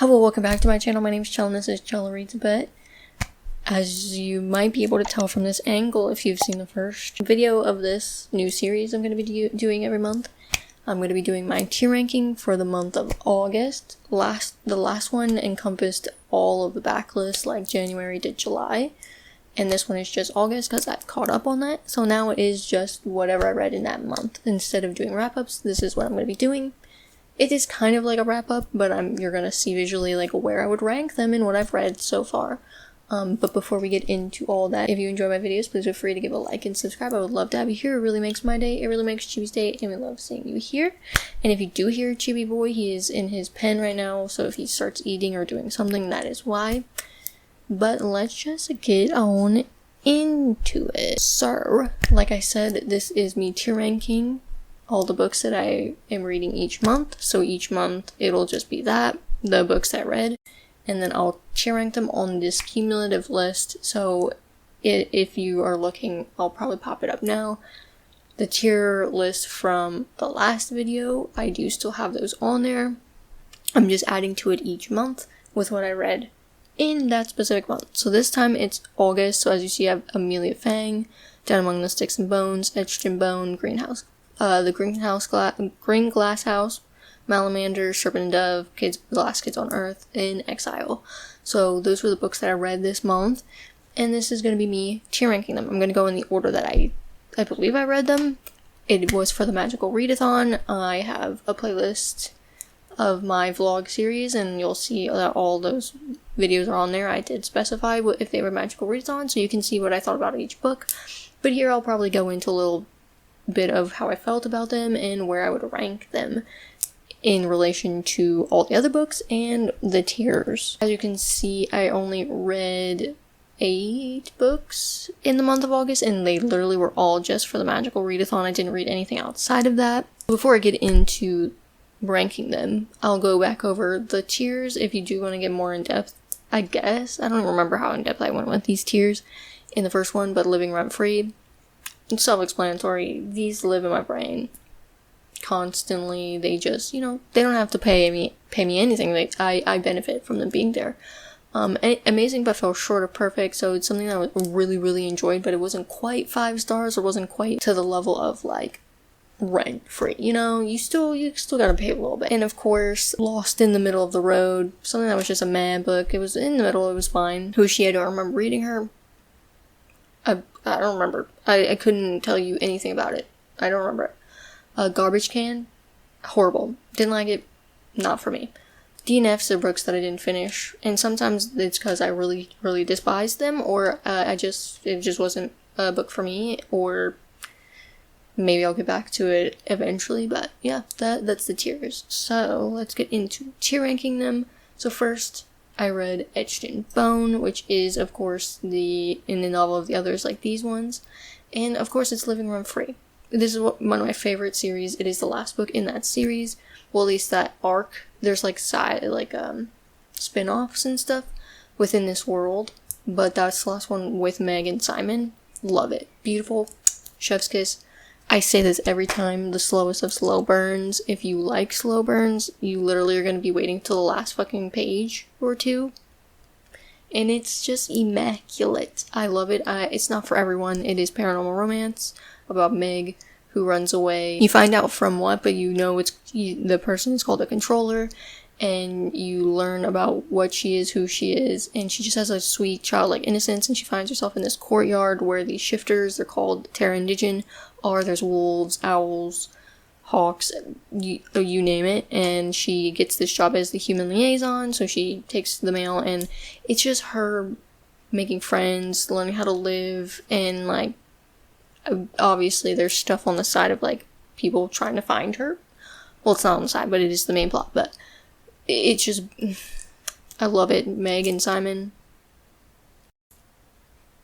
Hello, welcome back to my channel. My name is Shannon. This is Chella Reads a Bit. As you might be able to tell from this angle if you've seen the first video of this new series I'm going to be doing every month, I'm going to be doing my tier ranking for the month of August. The last one encompassed all of the backlist, like January to July, and this one is just August because I've caught up on that. So now it is just whatever I read in that month. Instead of doing wrap-ups, this is what I'm going to be doing. It is kind of like a wrap-up, but you're going to see visually like where I would rank them and what I've read so far. But before we get into all that, if you enjoy my videos, please feel free to give a like and subscribe. I would love to have you here. It really makes my day. It really makes Chibi's day, and we love seeing you here. And if you do hear Chibi Boy, he is in his pen right now, so if he starts eating or doing something, that is why. But let's just get on into it. So, like I said, this is me tier ranking all the books that I am reading each month. So each month it'll just be the books that I read, and then I'll tier rank them on this cumulative list. So if you are looking, I'll probably pop it up now. The tier list from the last video, I do still have those on there. I'm just adding to it each month with what I read in that specific month. So this time it's August, so as you see I have Amelia, Fang, Down Among the Sticks and Bones, Etched in Bone, the Greenglass House, Malamander, Serpent Dove, The Last Kids on Earth, and Exile. So those were the books that I read this month, and this is going to be me tier ranking them. I'm going to go in the order that I believe I read them. It was for the Magical Readathon. I have a playlist of my vlog series, and you'll see that all those videos are on there. I did specify if they were Magical Readathon, so you can see what I thought about each book. But here I'll probably go into a little bit of how I felt about them and where I would rank them in relation to all the other books and the tiers. As you can see, I only read 8 books in the month of August, and they literally were all just for the Magical Readathon. I didn't read anything outside of that. Before I get into ranking them, I'll go back over the tiers if you do want to get more in depth, I guess. I don't remember how in depth I went with these tiers in the first one, but Living Rent Free, self-explanatory. These live in my brain constantly. They just, they don't have to pay me anything. I benefit from them being there. Amazing but fell short of perfect, so it's something that I really, really enjoyed, but it wasn't quite 5 stars, or wasn't quite to the level of like Rent Free. You still gotta pay a little bit. And of course, Lost in the Middle of the Road, something that was just a mad book. It was in the middle, it was fine. Who she, I don't remember reading her. I don't remember. I couldn't tell you anything about it. I don't remember it. Garbage Can, horrible. Didn't like it. Not for me. DNFs are books that I didn't finish, and sometimes it's because I really, really despised them, or it just wasn't a book for me, or maybe I'll get back to it eventually. But yeah, that's the tiers. So let's get into tier ranking them. So first, I read Etched in Bone, which is, of course, in the novel of the others, like these ones. And, of course, it's Living Rent Free. This is one of my favorite series. It is the last book in that series. Well, at least that arc. There's, spin-offs and stuff within this world. But that's the last one with Meg and Simon. Love it. Beautiful. Chef's kiss. I say this every time, the slowest of slow burns. If you like slow burns, you literally are going to be waiting till the last fucking page or two. And it's just immaculate. I love it. It's not for everyone. It is paranormal romance about Meg who runs away. You find out from what, but the person is called a controller. And you learn about what she is, who she is, and she just has a sweet childlike innocence, and she finds herself in this courtyard where these shifters, they're called Terra Indigen, there's wolves, owls, hawks, you name it, and she gets this job as the human liaison, so she takes the mail, and it's just her making friends, learning how to live, and obviously there's stuff on the side of people trying to find her. Well, it's not on the side, but it is the main plot, but it's just, I love it. Meg and Simon.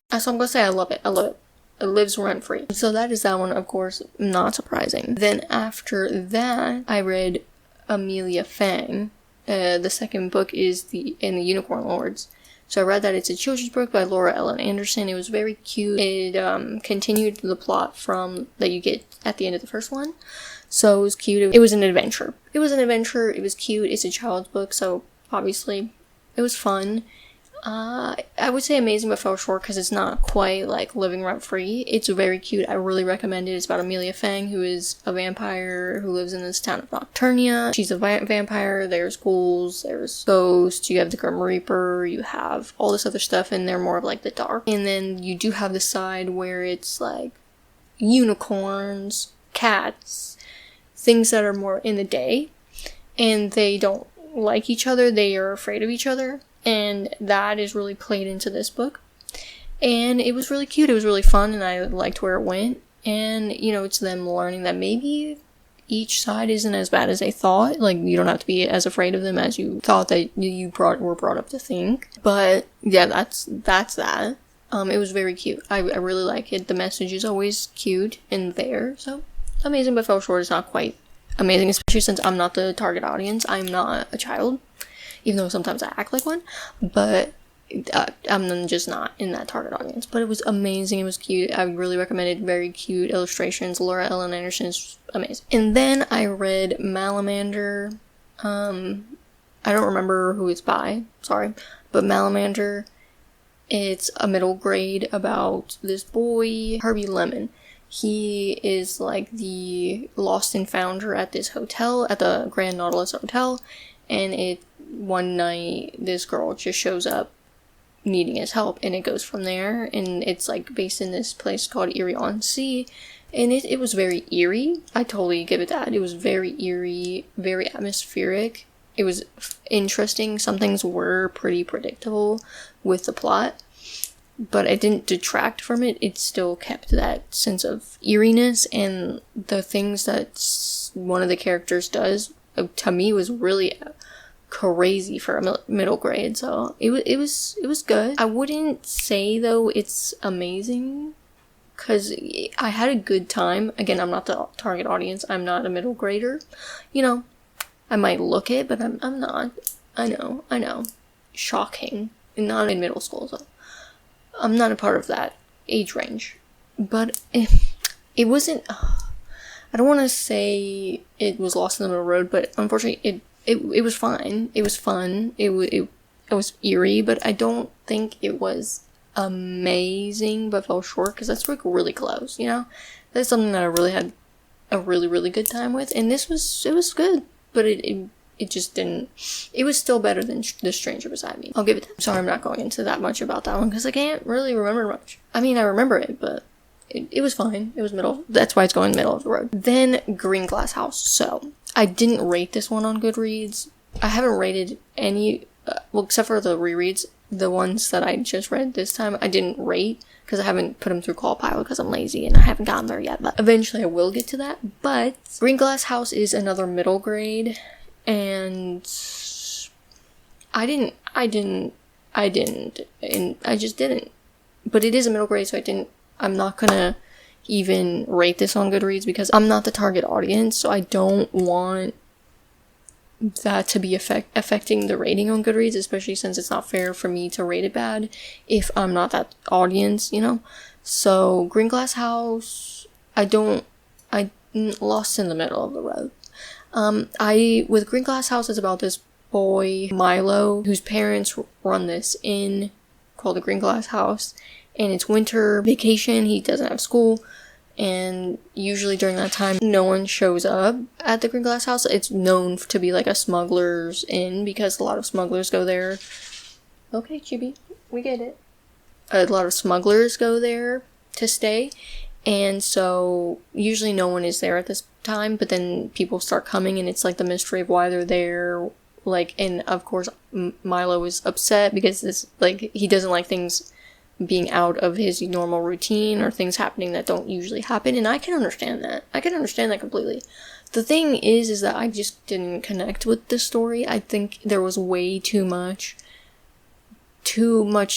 So I'm gonna say I love it. It lives rent free. So that is that one, of course, not surprising. Then after that, I read Amelia, Fang. The second book is the Unicorn Lords. So I read that. It's a children's book by Laura Ellen Anderson. It was very cute. It continued the plot that you get at the end of the first one. So it was cute. It was an adventure. It was cute. It's a child's book, so obviously. It was fun. I would say amazing but fell short because it's not quite like living rent free. It's very cute. I really recommend it. It's about Amelia Fang, who is a vampire who lives in this town of Nocturnia. She's a vampire. There's ghouls, there's ghosts, you have the Grim Reaper, you have all this other stuff, and they're more of like the dark. And then you do have the side where it's like unicorns, cats, things that are more in the day, and they don't like each other. They are afraid of each other. And that is really played into this book. And it was really cute. It was really fun, and I liked where it went. And, you know, it's them learning that maybe each side isn't as bad as they thought. Like, you don't have to be as afraid of them as you thought that you were brought up to think. But, yeah, that's that. It was very cute. I really like it. The message is always cute and there. So, amazing but fell short is not quite amazing, especially since I'm not the target audience. I'm not a child. Even though sometimes I act like one, but I'm just not in that target audience. But it was amazing. It was cute. I really recommend it. Very cute illustrations. Laura Ellen Anderson is amazing. And then I read Malamander. I don't remember who it's by. Sorry. But Malamander, it's a middle grade about this boy, Herbie Lemon. He is like the lost and founder at this hotel, at the Grand Nautilus Hotel. And one night, this girl just shows up needing his help, and it goes from there. And it's like based in this place called Erie-on-Sea, and it was very eerie. I totally give it that. It was very eerie, very atmospheric. It was interesting. Some things were pretty predictable with the plot, but it didn't detract from it. It still kept that sense of eeriness, and the things that one of the characters does, to me, was really crazy for a middle grade. So it was good. I wouldn't say though it's amazing, because I had a good time. Again, I'm not the target audience. I'm not a middle grader. You know, I might look it, but I'm not. I know. Shocking. Not in middle school, so I'm not a part of that age range. But it wasn't. I don't want to say it was lost in the middle of the road, but unfortunately, it was fine. It was fun. It was eerie, but I don't think it was amazing, but fell short, because that's like really close, you know? That's something that I really had a really, really good time with, and it was good, but it just didn't, it was still better than The Stranger Beside Me. I'll give it that. Sorry, I'm not going into that much about that one, because I can't really remember much. I mean, I remember it, but it was fine. It was middle. That's why it's going middle of the road. Then Greenglass House. So, I didn't rate this one on Goodreads. I haven't rated any, well, except for the rereads. The ones that I just read this time, I didn't rate, because I haven't put them through Callpilot because I'm lazy and I haven't gotten there yet. But eventually I will get to that. But Greenglass House is another middle grade, and I just didn't. But it is a middle grade, so I'm not gonna even rate this on Goodreads, because I'm not the target audience, so I don't want that to be affecting the rating on Goodreads, especially since it's not fair for me to rate it bad if I'm not that audience, you know? So, Greenglass House, I lost in the middle of the road. With Greenglass House, it's about this boy, Milo, whose parents run this inn called the Greenglass House, and it's winter vacation. He doesn't have school, and usually during that time, no one shows up at the Greenglass House. It's known to be like a smuggler's inn, because a lot of smugglers go there. Okay, Chibi, we get it. A lot of smugglers go there to stay, and so usually no one is there at this time, but then people start coming, and it's like the mystery of why they're there. Like, and of course, Milo is upset because it's like he doesn't like things being out of his normal routine, or things happening that don't usually happen, and I can understand that. I can understand that completely. The thing is that I just didn't connect with the story. I think there was way too much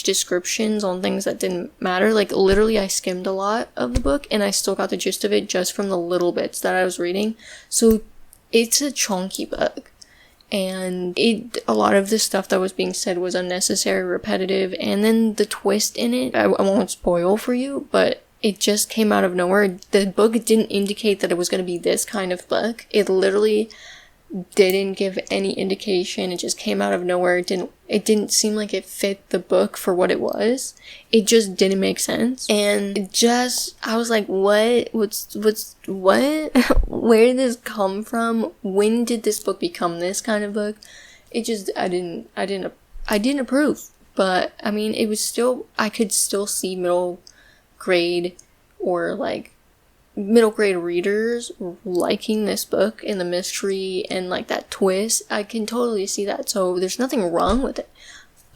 descriptions on things that didn't matter. Like, literally, I skimmed a lot of the book, and I still got the gist of it just from the little bits that I was reading. So, it's a chunky book. And a lot of the stuff that was being said was unnecessary, repetitive, and then the twist in it, I won't spoil for you, but it just came out of nowhere. The book didn't indicate that it was going to be this kind of book. It literally, didn't give any indication. It just came out of nowhere. It didn't seem like it fit the book for what it was. It just didn't make sense. And I was like, what? What? Where did this come from? When did this book become this kind of book? It just, I didn't approve. But, I mean, it was still, I could still see middle grade or, like, middle grade readers liking this book and the mystery and, like, that twist. I can totally see that. So, there's nothing wrong with it.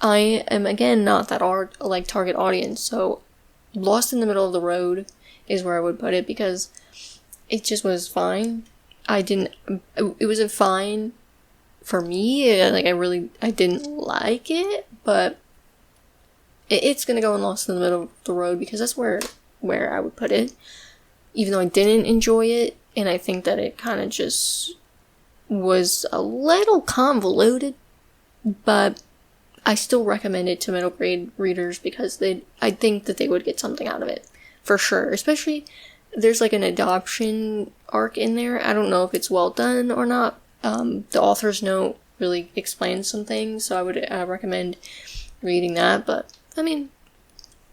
I am, again, not that target audience. So, Lost in the Middle of the Road is where I would put it because it just was fine. It wasn't fine for me. Like, I didn't like it, but it's gonna go in Lost in the Middle of the Road because that's where I would put it. Even though I didn't enjoy it, and I think that it kind of just was a little convoluted, but I still recommend it to middle grade readers because I think that they would get something out of it, for sure. Especially, there's like an adoption arc in there. I don't know if it's well done or not. The author's note really explains some things, so I would recommend reading that, but I mean,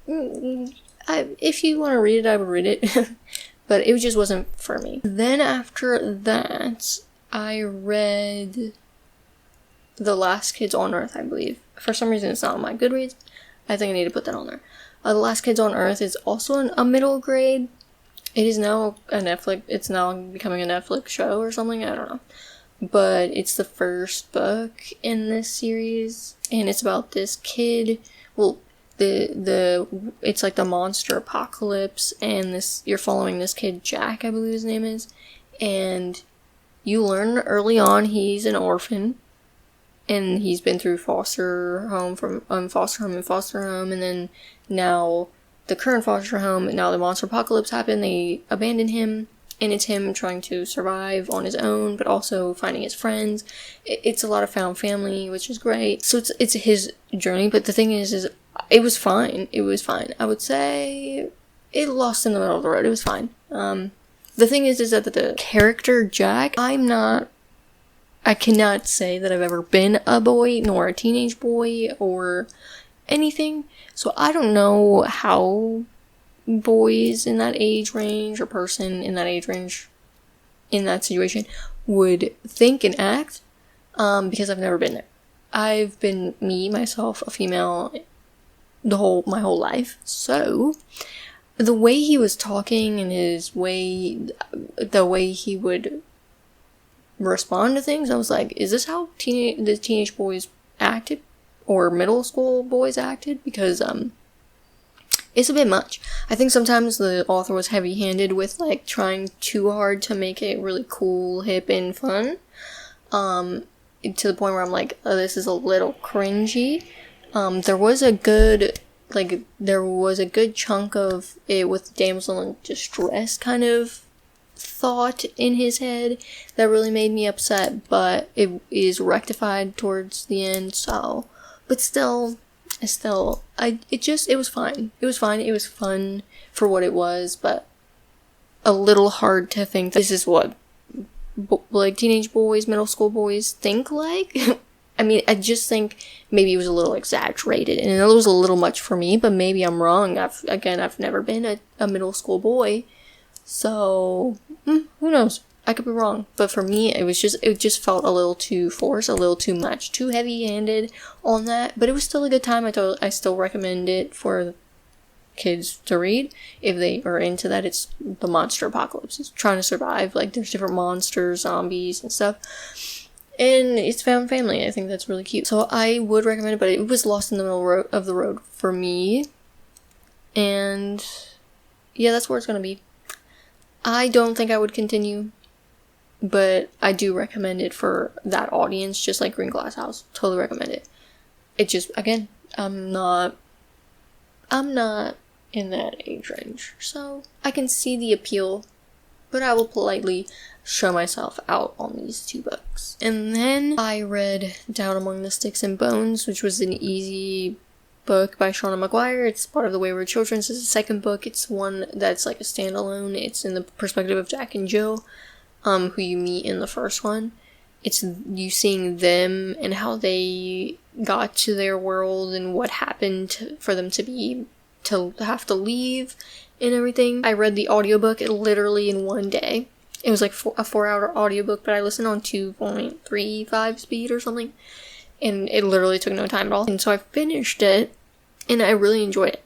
if you want to read it, I would read it. But it just wasn't for me. Then after that, I read The Last Kids on Earth, I believe. For some reason, it's not on my Goodreads. I think I need to put that on there. The Last Kids on Earth is also a middle grade. It is now it's now becoming a Netflix show or something, I don't know. But it's the first book in this series, and it's about this kid. Well, it's like the monster apocalypse, and you're following this kid, Jack, I believe his name is, and you learn early on he's an orphan, and he's been through foster home, and then now the current foster home, and now the monster apocalypse happened, they abandon him, and it's him trying to survive on his own, but also finding his friends. It's a lot of found family, which is great. So it's his journey, but the thing is it was fine. It was fine. I would say it lost in the middle of the road. It was fine. The thing is that the character Jack, I cannot say that I've ever been a boy, nor a teenage boy, or anything. So I don't know how boys in that age range, or person in that age range, in that situation, would think and act, because I've never been there. I've been myself, a female, my whole life. So the way he was talking and the way he would respond to things, I was like, is this how the teenage boys acted, or middle school boys acted? Because it's a bit much. I think sometimes the author was heavy-handed with, like, trying too hard to make it really cool, hip, and fun. To the point where I'm like, oh, this is a little cringy. There was a good chunk of it with damsel in distress kind of thought in his head that really made me upset, but it is rectified towards the end, so, but still, it was fine. It was fine. It was fun for what it was, but a little hard to think that this is what like teenage boys, middle school boys think like. I mean, I just think maybe it was a little exaggerated, and it was a little much for me, but maybe I'm wrong. I've never been a middle school boy, so who knows? I could be wrong, but for me, it just felt a little too forced, a little too much, too heavy-handed on that. But it was still a good time. I still recommend it for kids to read if they are into that. It's the monster apocalypse. It's trying to survive. Like, there's different monsters, zombies, and stuff. And it's found family. I think that's really cute. So I would recommend it, but it was lost in the middle of the road for me. And yeah, that's where it's gonna be. I don't think I would continue, but I do recommend it for that audience, just like Greenglass House. Totally recommend it. It just, again, I'm not in that age range, so I can see the appeal, but I will politely show myself out on these two books. And then I read Down Among the Sticks and Bones, which was an easy book by Shannon McGuire. It's part of the Wayward Children. It's the second book. It's one that's like a standalone. It's in the perspective of Jack and Jill, who you meet in the first one. it's you seeing them and how they got to their world and what happened for them to have to leave and everything. I read the audiobook literally in one day. It was like a 4-hour audiobook, but I listened on 2.35 speed or something, and it literally took no time at all. And so I finished it, and I really enjoyed it.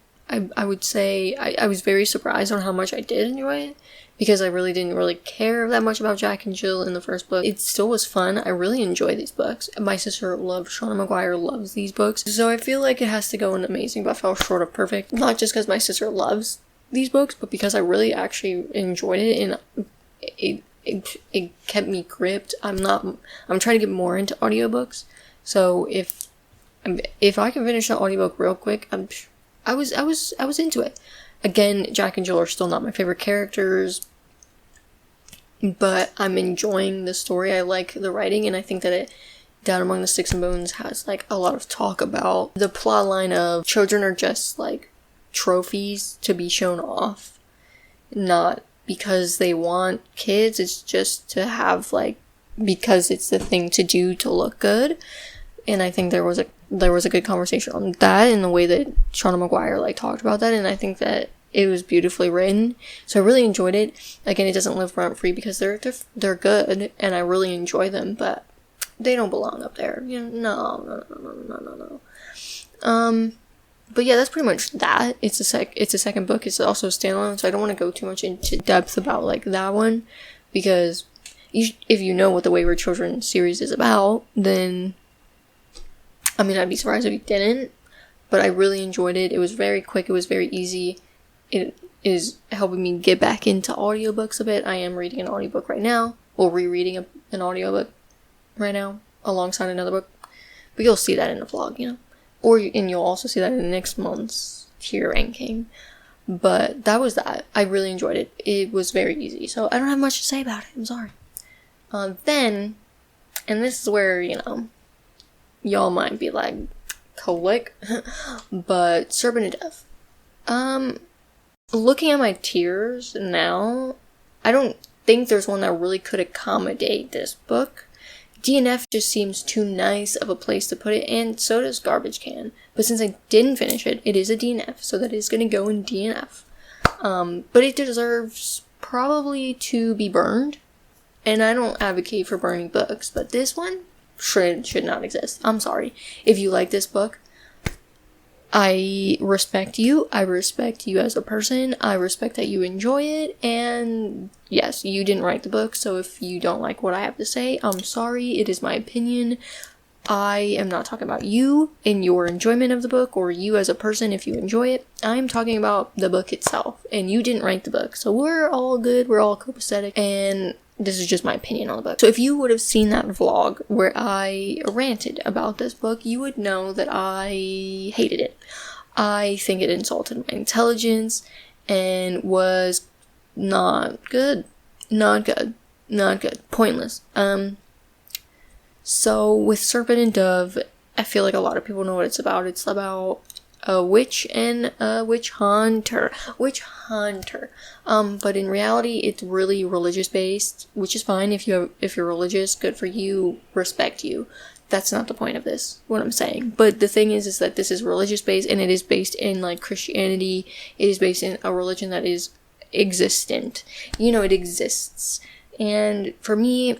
I would say I was very surprised on how much I did enjoy it, because I really didn't really care that much about Jack and Jill in the first book. It still was fun. I really enjoy these books. My sister loves, Shannon McGuire loves these books. So I feel like it has to go in amazing, but fell short of perfect. Not just because my sister loves these books, but because I really actually enjoyed it, and it kept me gripped. I'm trying to get more into audiobooks. So if I can finish the audiobook real quick, I was into it. Again, Jack and Jill are still not my favorite characters, but I'm enjoying the story. I like the writing, and I think that Down Among the Sticks and Bones has like a lot of talk about the plot line of children are just like trophies to be shown off, not because they want kids. It's just to have like, because it's the thing to do to look good. And I think there was a good conversation on that in the way that Shannon McGuire like talked about that, and I think that it was beautifully written. So I really enjoyed it. Again, it doesn't live rent free because they're good, and I really enjoy them, but they don't belong up there. You know, no. But yeah, that's pretty much that. It's a second book. It's also a standalone, so I don't want to go too much into depth about like that one, because if you know what the Wayward Children series is about, then I mean, I'd be surprised if you didn't, but I really enjoyed it. It was very quick. It was very easy. It is helping me get back into audiobooks a bit. I am reading an audiobook right now, or rereading an audiobook right now, alongside another book. But you'll see that in the vlog, you know. And you'll also see that in next month's tier ranking. But that was that. I really enjoyed it. It was very easy. So I don't have much to say about it. I'm sorry. Then, and this is where, you know, y'all might be like, click, but Serpent Dove. Looking at my tiers now, I don't think there's one that really could accommodate this book. DNF just seems too nice of a place to put it, and so does Garbage Can. But since I didn't finish it, it is a DNF, so that is going to go in DNF. But it deserves probably to be burned, and I don't advocate for burning books, but this one should not exist. I'm sorry. If you like this book, I respect you. I respect you as a person. I respect that you enjoy it. And yes, you didn't write the book, so if you don't like what I have to say, I'm sorry. It is my opinion. I am not talking about you and your enjoyment of the book, or you as a person if you enjoy it. I'm talking about the book itself, and you didn't write the book, so we're all good. We're all copacetic, and this is just my opinion on the book. So if you would have seen that vlog where I ranted about this book, you would know that I hated it. I think it insulted my intelligence and was not good. Not good. Pointless. So with Serpent and Dove, I feel like a lot of people know what it's about. It's about a witch and a witch hunter. But in reality, it's really religious based, which is fine. If you're religious, good for you, respect you. That's not the point of this, what I'm saying. But the thing is that this is religious based, and it is based in like Christianity. It is based in a religion that is existent. You know, it exists. And for me,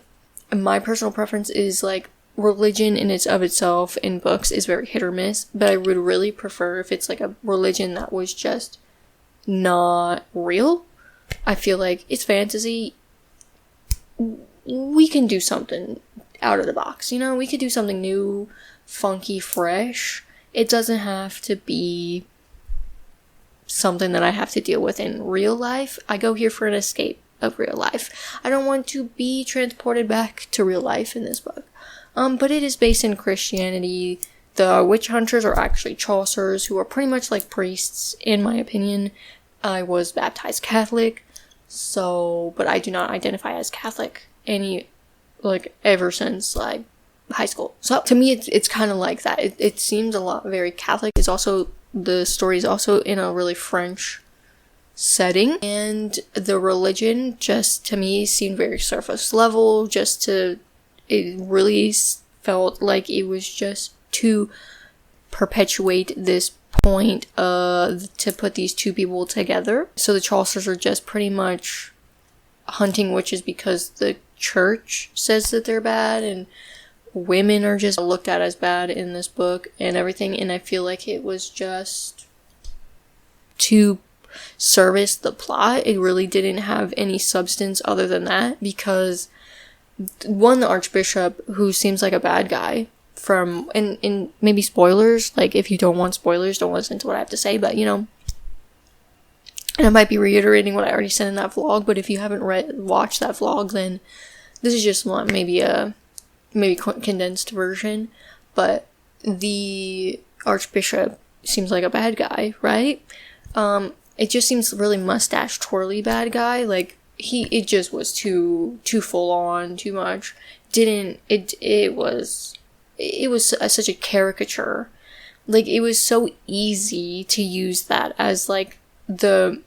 my personal preference is like religion in itself in books is very hit or miss, but I would really prefer if it's like a religion that was just not real. I feel like it's fantasy. We can do something out of the box, you know? We could do something new, funky, fresh. It doesn't have to be something that I have to deal with in real life. I go here for an escape of real life. I don't want to be transported back to real life in this book. But it is based in Christianity. The witch hunters are actually Chaucers, who are pretty much like priests, in my opinion. I was baptized Catholic, but I do not identify as Catholic ever since like high school. So to me, it's kind of like that. It seems a lot very Catholic. The story is also in a really French setting, and the religion just to me seemed very surface level, just to it really felt like it was just to perpetuate this point to put these two people together. So the Chaucers are just pretty much hunting witches because the church says that they're bad, and women are just looked at as bad in this book and everything. And I feel like it was just to service the plot. It really didn't have any substance other than that, because one, the Archbishop, who seems like a bad guy from, and maybe spoilers, like if you don't want spoilers, don't listen to what I have to say, but you know, and I might be reiterating what I already said in that vlog, but if you haven't watched that vlog, then this is just maybe condensed version. But the Archbishop seems like a bad guy, right? It just seems really mustache twirly bad guy. Like it just was too full on, too much. It was such a caricature. Like, it was so easy to use that as like the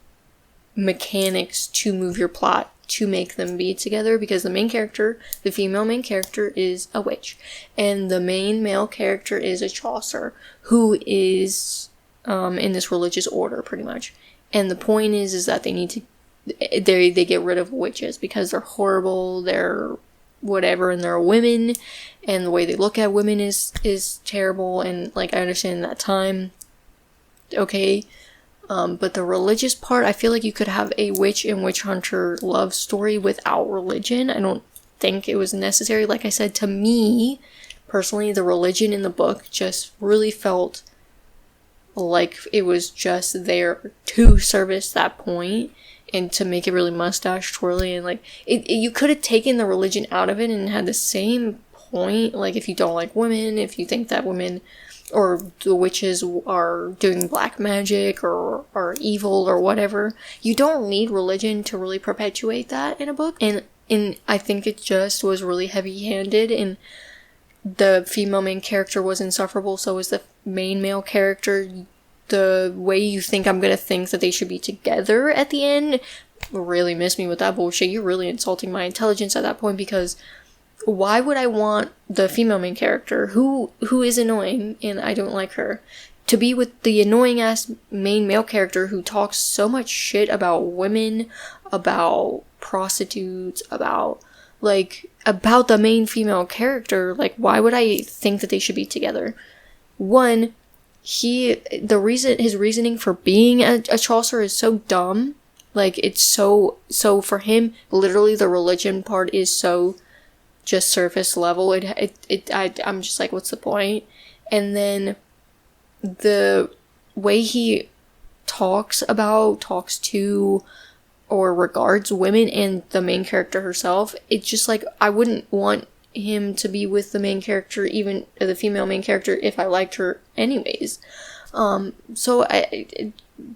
mechanics to move your plot to make them be together, because the main character, the female main character, is a witch, and the main male character is a Chaucer, who is in this religious order, pretty much. And the point is that they need to, they get rid of witches because they're horrible, they're whatever, and they're women, and the way they look at women is terrible. And like, I understand that time, okay, but the religious part, I feel like you could have a witch and witch hunter love story without religion. I don't think it was necessary. Like I said, to me personally, the religion in the book just really felt like it was just there to service that point and to make it really mustache twirly, and like you could have taken the religion out of it and had the same point. Like, if you don't like women, if you think that women or the witches are doing black magic or are evil or whatever, you don't need religion to really perpetuate that in a book. And I think it just was really heavy-handed, and the female main character was insufferable, so was the main male character. The way you think I'm gonna think that they should be together at the end really missed me with that bullshit. You're really insulting my intelligence at that point, because why would I want the female main character, who is annoying and I don't like her, to be with the annoying ass main male character who talks so much shit about women, about prostitutes, about the main female character? Like, why would I think that they should be together? One, his reasoning for being a Chaucer is so dumb. Like, it's so for him, literally the religion part is so just surface level. I'm just like, what's the point? And then the way he talks to or regards women and the main character herself, it's just like, I wouldn't want him to be with the main character, even the female main character, if I liked her anyways. So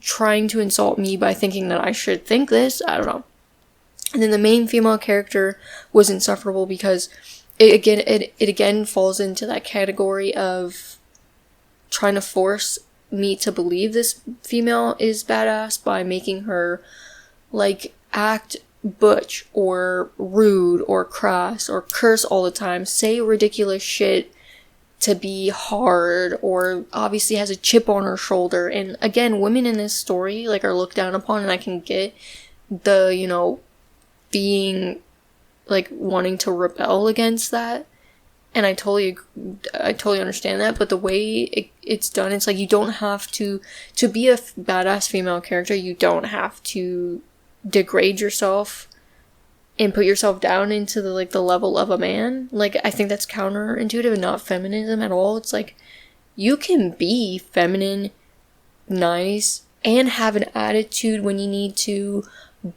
trying to insult me by thinking that I should think this, I don't know. And then the main female character was insufferable because it again falls into that category of trying to force me to believe this female is badass by making her like act butch or rude or crass or curse all the time, say ridiculous shit to be hard, or obviously has a chip on her shoulder. And again, women in this story like are looked down upon, and I can get the, you know, being like wanting to rebel against that, and I totally understand that. But the way it's done, it's like, you don't have to be a badass female character, you don't have to degrade yourself and put yourself down into the level of a man. Like, I think that's counterintuitive and not feminism at all. It's like, you can be feminine, nice, and have an attitude when you need to,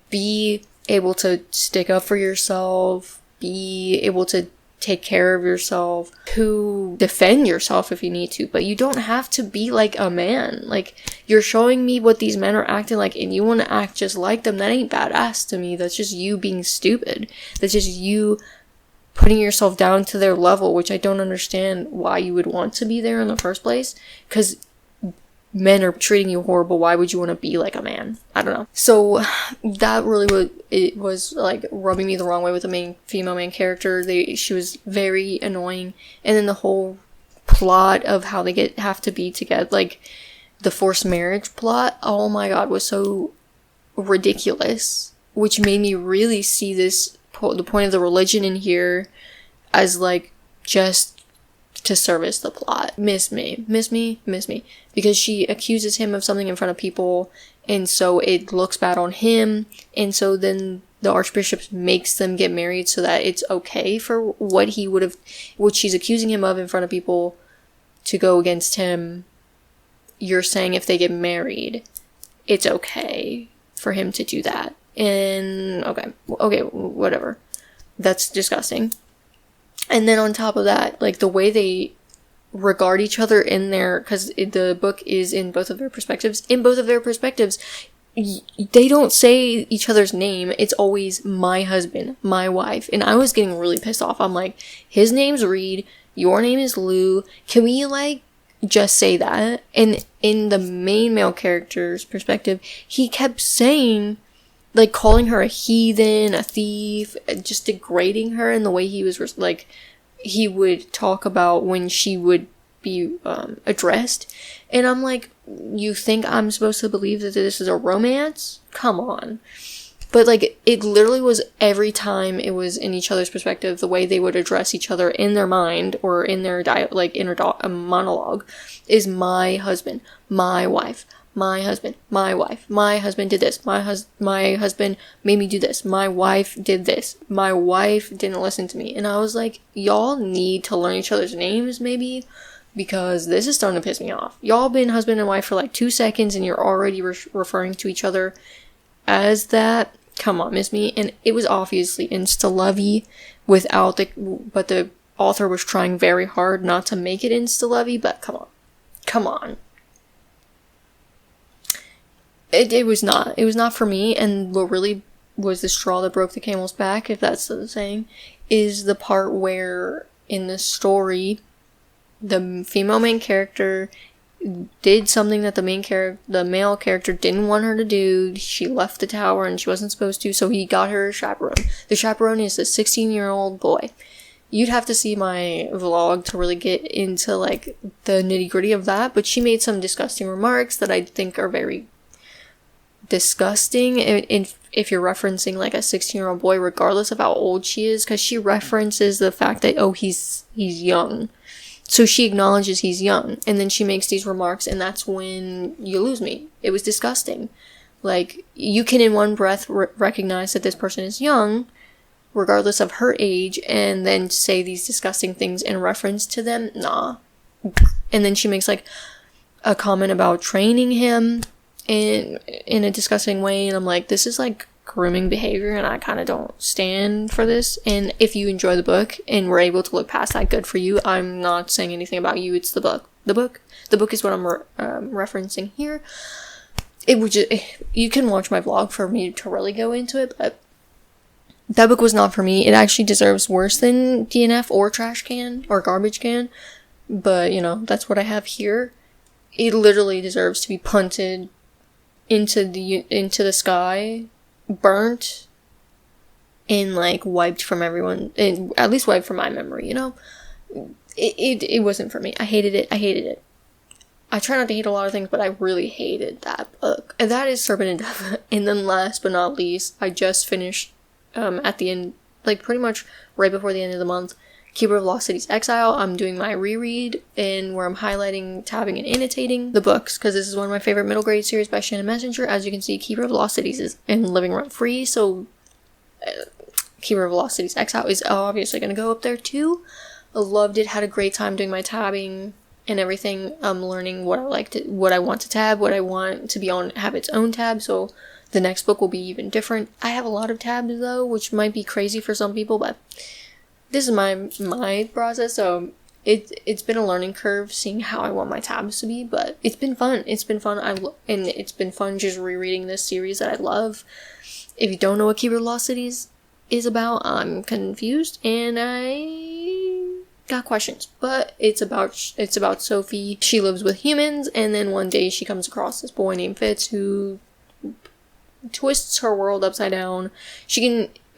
be able to stick up for yourself, be able to take care of yourself, to defend yourself if you need to, but you don't have to be like a man. Like, you're showing me what these men are acting like, and you want to act just like them. That ain't badass to me. That's just you being stupid. That's just you putting yourself down to their level, which I don't understand why you would want to be there in the first place, because men are treating you horrible, why would you want to be like a man? I don't know. So that really was like rubbing me the wrong way with the female main character. She was very annoying, and then the whole plot of how they have to be together, like the forced marriage plot, oh my god, was so ridiculous, which made me really see the point of the religion in here as like just to service the plot. Miss me, because she accuses him of something in front of people, and so it looks bad on him, and so then the archbishop makes them get married so that it's okay for what she's accusing him of in front of people to go against him. You're saying if they get married, it's okay for him to do that. And okay, whatever. That's disgusting. And then on top of that, like the way they regard each other in their, because the book is in both of their perspectives. In both of their perspectives, they don't say each other's name. It's always my husband, my wife. And I was getting really pissed off. I'm like, his name's Reed, your name is Lou. Can we like just say that? And in the main male character's perspective, he kept saying, like, calling her a heathen, a thief, just degrading her in the way he was, like, he would talk about when she would be addressed. And I'm like, you think I'm supposed to believe that this is a romance? Come on. But, like, it literally was every time it was in each other's perspective, the way they would address each other in their mind or in their inner monologue is my husband, my wife, my husband, my wife, my husband did this, my husband made me do this, my wife did this, my wife didn't listen to me. And I was like, y'all need to learn each other's names maybe, because this is starting to piss me off. Y'all been husband and wife for like 2 seconds and you're already referring to each other as that. Come on, miss me. And it was obviously insta-lovey but the author was trying very hard not to make it insta-lovey, but come on. It was not for me. And what really was the straw that broke the camel's back, if that's the saying, is the part where in the story the female main character did something that the male character didn't want her to do. She left the tower and she wasn't supposed to, so he got her a chaperone. The chaperone is a 16-year-old boy. You'd have to see my vlog to really get into like the nitty-gritty of that, but she made some disgusting remarks that I think are very disgusting if you're referencing like a 16-year-old boy, regardless of how old she is, because she references the fact that, oh, he's young. So she acknowledges he's young, and then she makes these remarks, and that's when you lose me. It was disgusting. Like, you can in one breath recognize that this person is young, regardless of her age, and then say these disgusting things in reference to them. Nah. And then she makes like a comment about training him in a disgusting way, and I'm like, this is like grooming behavior, and I kind of don't stand for this. And if you enjoy the book and were able to look past that, good for you. I'm not saying anything about you. It's the book. The book is what I'm referencing here. It would just, you can watch my vlog for me to really go into it, but that book was not for me. It actually deserves worse than DNF or trash can or garbage can, but you know, that's what I have here. It literally deserves to be punted into the sky, burnt, and like wiped from everyone, and at least wiped from my memory, you know. It wasn't for me. I hated it. I try not to hate a lot of things, but I really hated that book. And that is Serpent Dove. And then last but not least, I just finished at the end, like pretty much right before the end of the month, Keeper of Lost Cities Exile. I'm doing my reread, and where I'm highlighting, tabbing, and annotating the books, because this is one of my favorite middle grade series by Shannon Messenger. As you can see, Keeper of Lost Cities is in living room free, so Keeper of Lost Cities Exile is obviously going to go up there too. I loved it, had a great time doing my tabbing and everything. I'm learning what I want to tab, what I want to be on, have its own tab, so the next book will be even different. I have a lot of tabs though, which might be crazy for some people, but this is my process, so it's been a learning curve seeing how I want my tabs to be, but it's been fun. And it's been fun just rereading this series that I love. If you don't know what Keeper of Lost Cities is about, I'm confused, and I got questions. But it's about Sophie. She lives with humans, and then one day she comes across this boy named Fitz who twists her world upside down.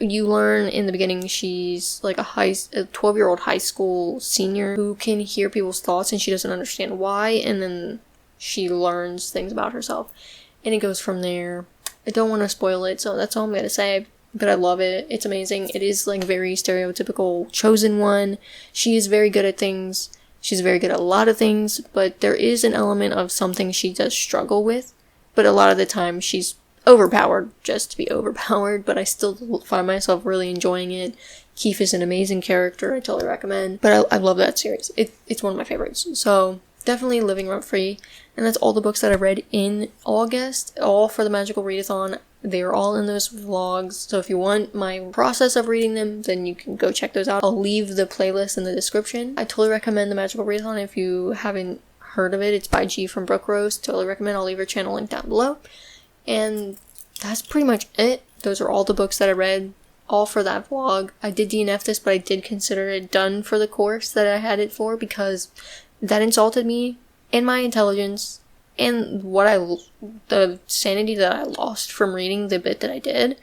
You learn in the beginning she's like a 12-year-old high school senior who can hear people's thoughts, and she doesn't understand why, and then she learns things about herself. And it goes from there. I don't want to spoil it, so that's all I'm going to say. But I love it. It's amazing. It is like very stereotypical chosen one. She is very good at things. She's very good at a lot of things, but there is an element of something she does struggle with. But a lot of the time she's overpowered just to be overpowered, but I still find myself really enjoying it. Keith is an amazing character. I totally recommend. But I love that series. It's one of my favorites. So definitely living rent free. And that's all the books that I read in August, all for the Magical Readathon. They are all in those vlogs. So if you want my process of reading them, then you can go check those out. I'll leave the playlist in the description. I totally recommend the Magical Readathon if you haven't heard of it. It's by G from Brook Rose. Totally recommend. I'll leave her channel link down below. And that's pretty much it. Those are all the books that I read, all for that vlog. I did DNF this, but I did consider it done for the course that I had it for, because that insulted me and my intelligence and the sanity that I lost from reading the bit that I did.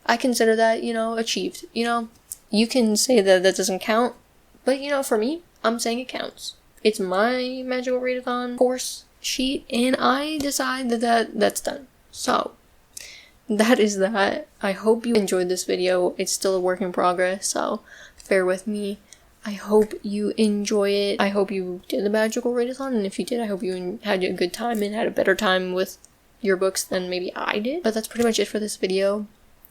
I consider that, achieved. You can say that doesn't count, but for me, I'm saying it counts. It's my Magical Readathon course sheet, and I decide that's done. So, that is that. I hope you enjoyed this video. It's still a work in progress, so bear with me. I hope you enjoy it. I hope you did the Magical Readathon, and if you did, I hope you had a good time and had a better time with your books than maybe I did. But that's pretty much it for this video.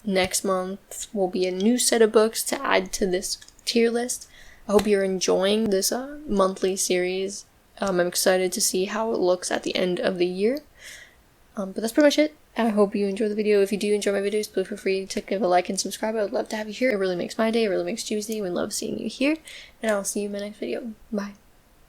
Next month will be a new set of books to add to this tier list. I hope you're enjoying this monthly series. I'm excited to see how it looks at the end of the year. But that's pretty much it. I hope you enjoy the video. If you do enjoy my videos, please feel free to give a like and subscribe. I would love to have you here. It really makes my day. It really makes Tuesday. We love seeing you here. And I will see you in my next video. Bye.